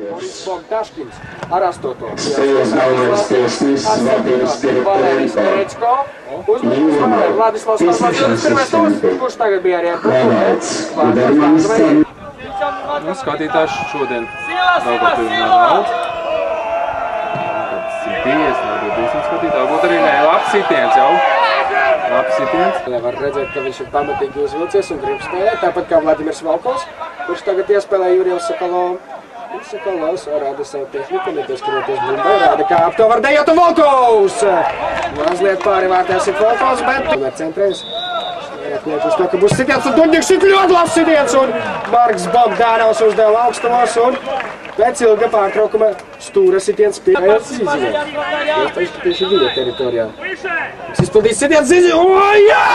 Boris Bogdaškins ar 8. Spēles galvenais tiesnesis Latvijas Valērijas Terečko. Uzmanības Vladislavs Kozlovs, pirmais tūs, kurš tagad bija arī ar pupu. Nu, skatītājs šodien Daugavpilī nav daudz. 150, nav 200 skatītāji. Varbūt arī ne, labs sitiens jau. Labs sitiens. Var redzēt, ka viņš ir pamatīgi uzvilcies un grib spēlēt, tāpat kā Vladimirs Valkovs, kurš tagad iespēlē Jurijus Sokolovs. Sokolovs rāda savu tehniku, nepieskroties bumbai, rāda kā ap to var dejot un Valkovs! Mazliet pāri vārtēs ir Valkovs, bet tomēr centrējas. Liek uz to, ka būs sitiens un Duņģiks ir ļoti labs sitiens un Marks Bogdanovs uzdeva augstumos un pēc ilga pārtraukuma stūra sitiens pieejams Ziziņam. Iespējas, ka tieši viņa teritorijā. Izpildīs sitiens Ziziņam. O, jā!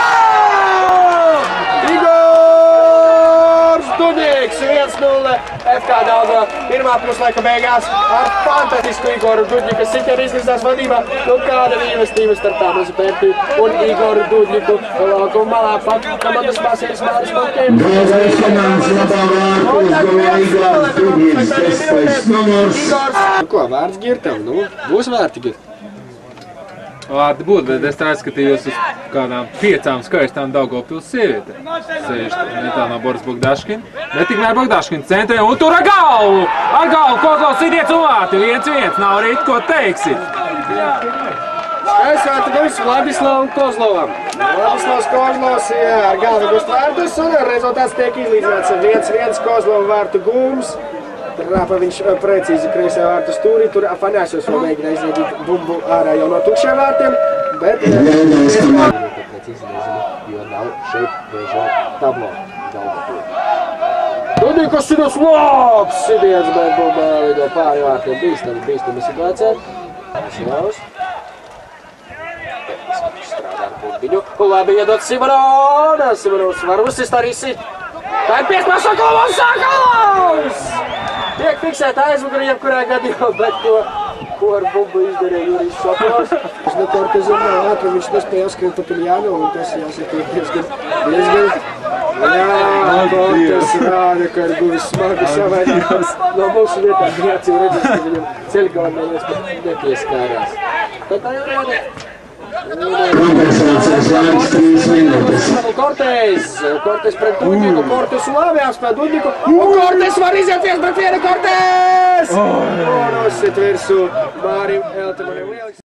Igors Duņģiks 1-0 FK Daugava pirmā puslaika beigās ar fantastisku Igoru Duņģika sitienu izlīdzās vadībā. Nu kāda mīlestība starp Tāmasu Pērti un Igoru Duņģiku laukuma malā pat komandas māsieris Māris Malkēm. Draugais komandas labā vārtu uzgala Igors Duņģiks, 10. numurs. Ko, vārds Girtam? Nu, būs vārti Girt. Vārdi būt, bet es tā skatījos uz kādām 5 skaistām Daugavpils sievietēm. Sēž tā no Boris Bogdaškina. Bet tikmēr Bogdaškina centrē un tur ar galvu! Ar galvu Kozlovs sitiens un vārti. 1-1, nav arī ko teiksit. Skaists vārti gūs Vladislavam Kozlovam. Vladislavs Kozlovs ar galvu gūst vārtus un rezultāts tiek izlīdzināts 1-1 Kozlova vārtu gūms. Rāpa viņš precīzi kreisajā vārtu stūrī, tur Afanāsjovs vēl mēģina izveidīt bumbu ārā jau no tukšiem vārtiem, bet precīzi nezinu, jo nav šeit vēžā tablo Daugavpilī. Duņģiks sitiens labs sitiens, bet bumba lido pāri vārtiem, bīstama situācija. Jāus. Strādā ar bumbiņu, labi iedot Simonovs, Simonovs var uzsist arī sit. Tā ir piespēl Sokolovs, Sokolovs! Tiek fiksēta aizmuguri jebkurā gadījumā, bet ko ar bumbu izdarīja Jurijus Sokolovs. Viņš no Kortezuma nav ātri, viņš nespēja uzskrīt pa Piljānu, un tas jāsaka diezgan. Jā, Kortes rāda, ka ir guvis smagu savaidījums. No mūsu vietām bija acīm redzēs, ka viņam ceļgalvenais pat nepieskārās. Bet tā jau rāda. Kompensācijas laiks 3 minūtes. Kortes pret Duņģiku, Kortes labi apspēl Duņģiku, un Kortes var izieties pret vienu Kortes! Un uzsit virsū Mārim Eltemanam lieliski.